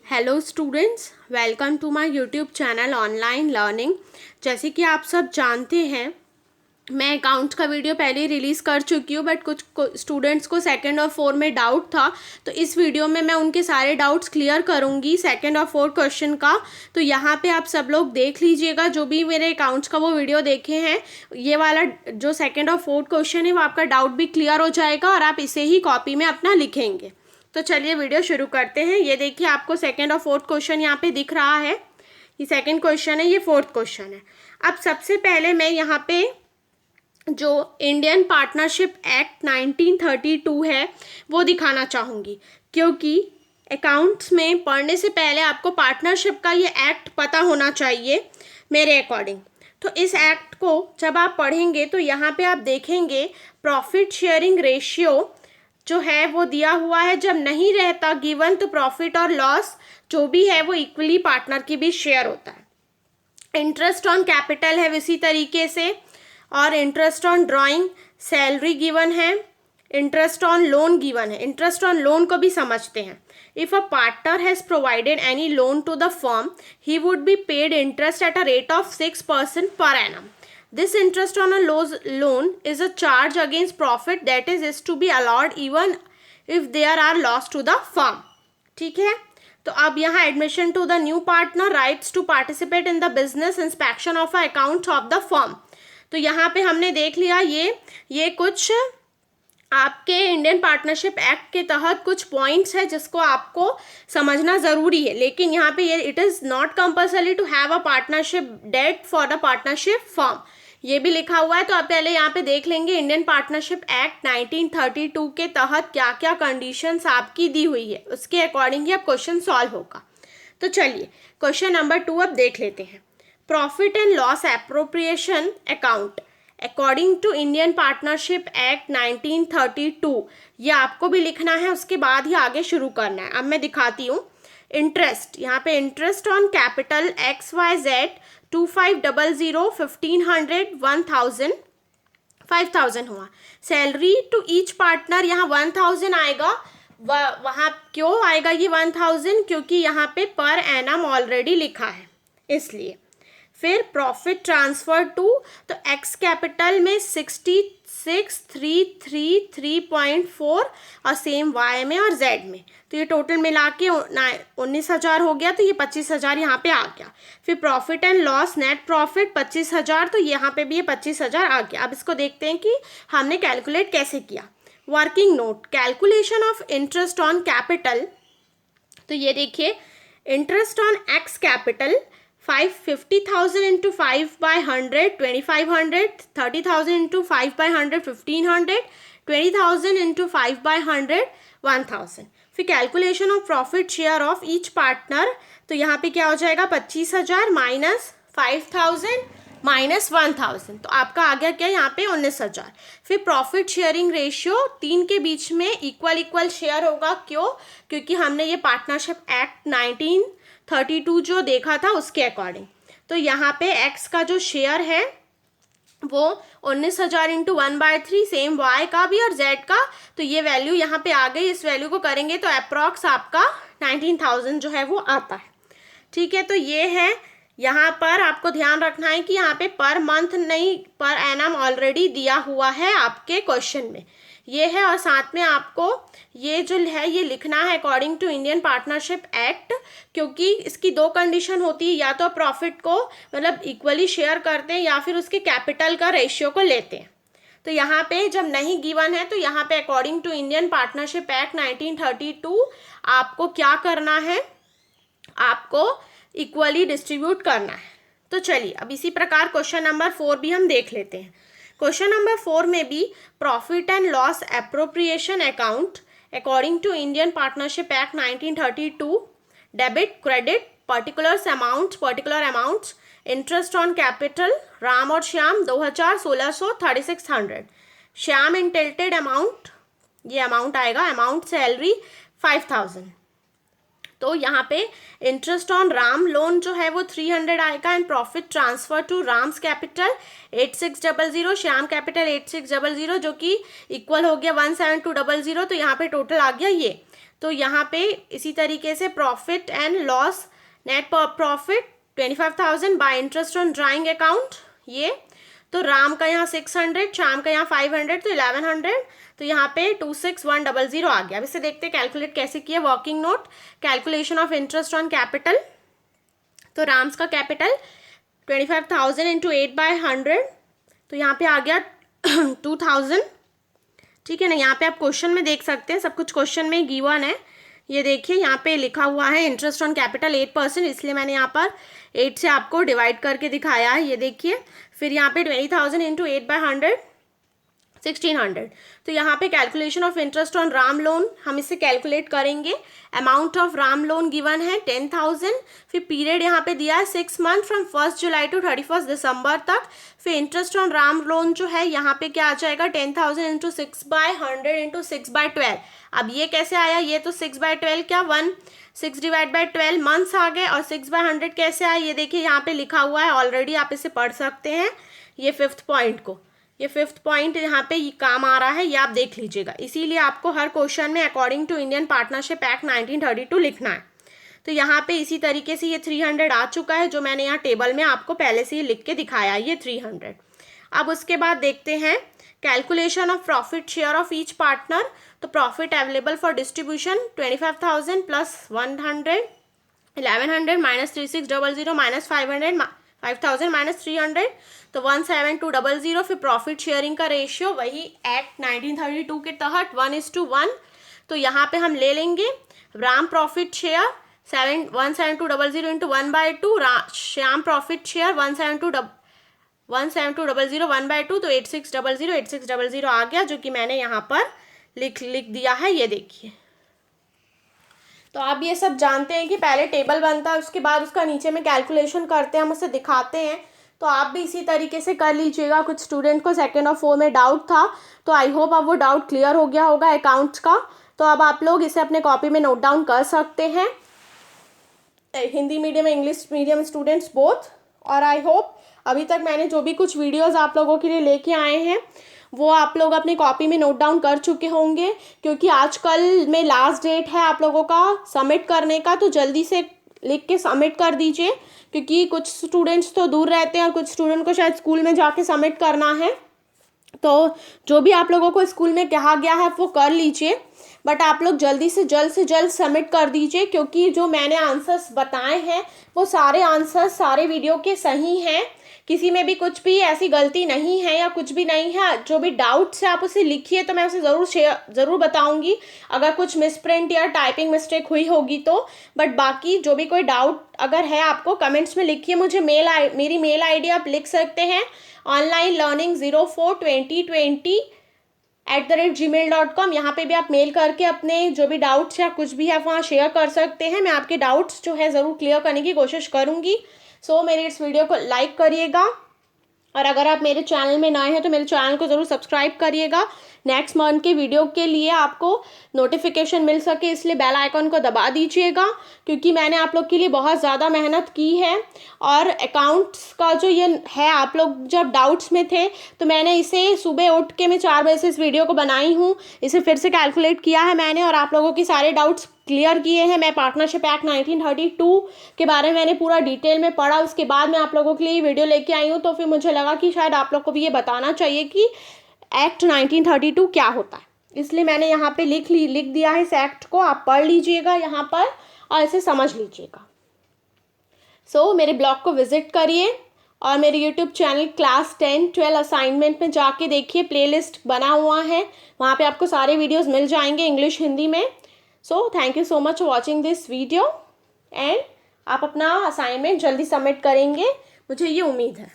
Hello students, welcome to my YouTube channel online learning. जैसे कि आप सब जानते हैं, मैं अकाउंट्स का वीडियो पहले ही रिलीज़ कर चुकी हूँ, बट कुछ स्टूडेंट्स को सेकंड और फोर्थ में डाउट था, तो इस वीडियो में मैं उनके सारे डाउट्स क्लियर करूँगी सेकंड और फोर्थ क्वेश्चन का। तो यहाँ पे आप सब लोग देख लीजिएगा, जो भी मेरे अकाउंट्स का वो वीडियो देखे हैं, ये वाला जो सेकेंड और फोर्थ क्वेश्चन है वो आपका डाउट भी क्लियर हो जाएगा और आप इसे ही कॉपी में अपना लिखेंगे। तो चलिए वीडियो शुरू करते हैं। ये देखिए, आपको सेकंड और फोर्थ क्वेश्चन यहाँ पे दिख रहा है। ये सेकंड क्वेश्चन है, ये फोर्थ क्वेश्चन है। अब सबसे पहले मैं यहाँ पे जो इंडियन पार्टनरशिप एक्ट 1932 है वो दिखाना चाहूँगी, क्योंकि अकाउंट्स में पढ़ने से पहले आपको पार्टनरशिप का ये एक्ट पता होना चाहिए मेरे अकॉर्डिंग। तो इस एक्ट को जब आप पढ़ेंगे तो यहाँ पे आप देखेंगे प्रॉफिट शेयरिंग रेशियो जो है वो दिया हुआ है। जब नहीं रहता गिवन तो प्रॉफिट और लॉस जो भी है वो इक्वली पार्टनर की भी शेयर होता है। इंटरेस्ट ऑन कैपिटल है इसी तरीके से, और interest on drawing, salary given है, इंटरेस्ट ऑन लोन गिवन है। इंटरेस्ट ऑन लोन को भी समझते हैं। If a partner has provided any loan to the firm, he would be paid interest at a rate of 6% per annum. This interest on a loan is a charge against profit that is to be allowed even if there are loss to the firm. ठीक है, तो अब यहाँ admission to the new partner, rights to participate in the business, inspection of account of the firm. तो यहाँ पे हमने देख लिया ये कुछ आपके इंडियन पार्टनरशिप एक्ट के तहत कुछ पॉइंट्स है जिसको आपको समझना ज़रूरी है। लेकिन यहाँ पे ये it is not compulsory to have a partnership deed for the partnership firm, ये भी लिखा हुआ है। तो आप पहले यहाँ पे देख लेंगे इंडियन पार्टनरशिप एक्ट 1932 के तहत क्या क्या कंडीशंस आपकी दी हुई है, उसके अकॉर्डिंग ही अब क्वेश्चन सॉल्व होगा। तो चलिए क्वेश्चन नंबर 2 अब देख लेते हैं। Profit and loss appropriation account according to Indian partnership act 1932, ये आपको भी लिखना है, उसके बाद ही आगे शुरू करना है। अब मैं दिखाती हूँ। इंटरेस्ट, यहाँ पे इंटरेस्ट ऑन कैपिटल XYZ 2500, 1500, 1000, 5000 हुआ। सैलरी टू ईच पार्टनर यहाँ 1000 आएगा। वहाँ क्यों आएगा ये 1000? क्योंकि यहाँ पे पर एनम ऑलरेडी लिखा है, इसलिए। फिर प्रॉफिट ट्रांसफर टू, तो एक्स कैपिटल में 66,333.4 और सेम वाई में और जेड में, तो ये टोटल मिला के 19,000 हो गया। तो ये 25,000 यहाँ पे आ गया। फिर profit and loss net profit 25,000, तो यहाँ पे भी ये 25,000 आ गया। अब इसको देखते हैं कि हमने कैलकुलेट कैसे किया। Working note, calculation of interest on capital. तो ये देखिए, interest on x capital 50,000 into 5/100 2500, 30,000 into 5/100 1500, 20,000 into 5/100 1000। फिर calculation of profit share of each partner, तो यहाँ पे क्या हो जाएगा 25,000 माइनस 5,000 माइनस 1000, तो आपका आ गया क्या यहाँ पे 19,000। फिर प्रॉफिट शेयरिंग रेशियो 3 के बीच में इक्वल शेयर होगा। क्यों? क्योंकि हमने ये पार्टनरशिप एक्ट 1932 जो देखा था उसके अकॉर्डिंग। तो यहाँ पे एक्स का जो शेयर है वो 19,000 इंटू 1/3, सेम वाई का भी और जेड का, तो ये वैल्यू यहाँ पे आ गई। इस वैल्यू को करेंगे तो अप्रॉक्स आपका 19,000 जो है वो आता है। ठीक है, तो ये है। यहाँ पर आपको ध्यान रखना है कि यहाँ पे पर मंथ नहीं, पर एनम ऑलरेडी दिया हुआ है आपके क्वेश्चन में, ये है। और साथ में आपको ये जो है ये लिखना है according to Indian partnership act, क्योंकि इसकी 2 कंडीशन होती है, या तो प्रॉफिट को मतलब इक्वली शेयर करते हैं या फिर उसके कैपिटल का रेशियो को लेते हैं। तो यहाँ पे जब नहीं गिवन है तो यहाँ पे according to Indian partnership act 1932 आपको क्या करना है, आपको इक्वली डिस्ट्रीब्यूट करना है। तो चलिए अब इसी प्रकार क्वेश्चन नंबर 4 भी हम देख लेते हैं। क्वेश्चन नंबर 4 में भी profit and loss appropriation account according to Indian partnership act 1932, debit credit particular amounts, interest on capital Ram और श्याम 2,000, 1,600, 3,600। श्याम इंटेल्टेड अमाउंट, ये अमाउंट आएगा। Amount salary 5,000। तो यहाँ पे इंटरेस्ट ऑन राम लोन जो है वो 300 आएगा and profit transfer to Ram's capital 8600, Shyam capital 8600, जो कि इक्वल हो गया 17200। तो यहाँ पे टोटल आ गया ये। तो यहाँ पे इसी तरीके से profit and loss, net profit 25,000 bye interest on drawing account ये। तो राम का यहाँ 600, श्याम का यहाँ 500, तो 1100, तो यहाँ पे 26,100 आ गया। अब इसे देखते हैं कैलकुलेट कैसे किया। Working note, calculation of interest on capital. तो राम्स का कैपिटल 25,000 इंटू 8/100, तो यहाँ पे आ गया 2,000, ठीक है ना। यहाँ पे आप क्वेश्चन में देख सकते हैं, सब कुछ क्वेश्चन में गिवन है। ये देखिए यहाँ पे लिखा हुआ है इंटरेस्ट ऑन कैपिटल 8%, इसलिए मैंने यहाँ पर 8 से आपको डिवाइड करके दिखाया है, ये देखिए। फिर यहाँ पे 20,000 इंटू 8/100 1600। तो यहाँ पे calculation of interest on Ram loan हम इसे कैलकुलेट करेंगे। Amount of Ram loan given है 10,000। फिर पीरियड यहाँ पे दिया है 6 मंथ फ्रॉम 1 जुलाई टू 31 दिसंबर तक। फिर इंटरेस्ट ऑन राम लोन जो है यहाँ पे क्या आ जाएगा 10,000 इंटू 6/100 इंटू 6/12। अब ये कैसे आया, ये तो 6/12 क्या 6 डिवाइड बाई 12 मंथ्स आ गए, और 6/100 कैसे आया ये देखिए यहाँ पे लिखा हुआ है ऑलरेडी, आप इसे पढ़ सकते हैं। ये 5th पॉइंट को, ये 5th पॉइंट यहाँ पे ये काम आ रहा है, ये आप देख लीजिएगा। इसीलिए आपको हर क्वेश्चन में according to Indian partnership act 1932 लिखना है। तो यहाँ पे इसी तरीके से ये 300 आ चुका है, जो मैंने यहाँ टेबल में आपको पहले से ही लिख के दिखाया, ये 300। अब उसके बाद देखते हैं calculation of profit share of each partner. तो profit available for distribution 25,000 plus 100, 1100 minus 3600 minus 5,000 minus 300, तो 17,200। फिर प्रॉफिट शेयरिंग का रेशियो वही एक्ट 1932 के तहत 1:1। तो यहाँ पे हम ले लेंगे Ram profit share 17,200 into 1/2, Shyam profit share 17,200 1/2, तो 8600 आ गया, जो कि मैंने यहाँ पर लिख दिया है, ये देखिए। तो आप ये सब जानते हैं कि पहले टेबल बनता है, उसके बाद उसका नीचे में कैलकुलेशन करते हैं, हम उसे दिखाते हैं। तो आप भी इसी तरीके से कर लीजिएगा। कुछ स्टूडेंट को 2nd और 4 में डाउट था, तो आई होप अब वो डाउट क्लियर हो गया होगा अकाउंट्स का। तो अब आप लोग इसे अपने कॉपी में नोट डाउन कर सकते हैं, Hindi medium English medium students both. और आई होप अभी तक मैंने जो भी कुछ वीडियोस आप लोगों के लिए लेके आए हैं वो आप लोग अपनी कॉपी में नोट डाउन कर चुके होंगे, क्योंकि आजकल में लास्ट डेट है आप लोगों का सबमिट करने का। तो जल्दी से लिख के सबमिट कर दीजिए, क्योंकि कुछ स्टूडेंट्स तो दूर रहते हैं और कुछ स्टूडेंट को शायद स्कूल में जाके सबमिट करना है। तो जो भी आप लोगों को स्कूल में कहा गया है वो कर लीजिए, बट आप लोग जल्दी से जल्द सबमिट कर दीजिए, क्योंकि जो मैंने आंसर्स बताए हैं वो सारे आंसर्स सारे वीडियो के सही हैं, किसी में भी कुछ भी ऐसी गलती नहीं है या कुछ भी नहीं है। जो भी डाउट्स है आप उसे लिखिए, तो मैं उसे ज़रूर बताऊंगी अगर कुछ मिसप्रिंट या टाइपिंग मिस्टेक हुई होगी तो। बट बाकी जो भी कोई डाउट अगर है आपको कमेंट्स में लिखिए, मुझे मेरी मेल आईडी आप लिख सकते हैं onlinelearning042020@gmail.com। यहाँ पे भी आप मेल करके अपने जो भी डाउट्स या कुछ भी है वहाँ शेयर कर सकते हैं। मैं आपके डाउट्स जो है ज़रूर क्लियर करने की कोशिश करूँगी। सो मेरे इस वीडियो को लाइक करिएगा, और अगर आप मेरे चैनल में नए हैं तो मेरे चैनल को ज़रूर सब्सक्राइब करिएगा। नेक्स्ट मंथ के वीडियो के लिए आपको नोटिफिकेशन मिल सके, इसलिए बेल आइकन को दबा दीजिएगा, क्योंकि मैंने आप लोग के लिए बहुत ज़्यादा मेहनत की है। और अकाउंट्स का जो ये है, आप लोग जब डाउट्स में थे तो मैंने इसे सुबह उठ के मैं 4 बजे से इस वीडियो को बनाई हूँ, इसे फिर से कैलकुलेट किया है मैंने, और आप लोगों के सारे डाउट्स क्लियर किए हैं। मैं पार्टनरशिप एक्ट 1932 के बारे में मैंने पूरा डिटेल में पढ़ा, उसके बाद मैं आप लोगों के लिए वीडियो लेके आई हूँ। तो फिर मुझे लगा कि शायद आप लोग को भी ये बताना चाहिए कि एक्ट 1932 क्या होता है, इसलिए मैंने यहाँ पे लिख दिया है इस एक्ट को। आप पढ़ लीजिएगा यहाँ पर और इसे समझ लीजिएगा। सो मेरे ब्लॉग को विजिट करिए और मेरे यूट्यूब चैनल क्लास 10, 12 असाइनमेंट में जाके देखिए, प्लेलिस्ट बना हुआ है, वहाँ पे आपको सारे वीडियोस मिल जाएंगे इंग्लिश हिंदी में। So thank you so much for watching this video, and आप अपना असाइनमेंट जल्दी सबमिट करेंगे, मुझे ये उम्मीद है।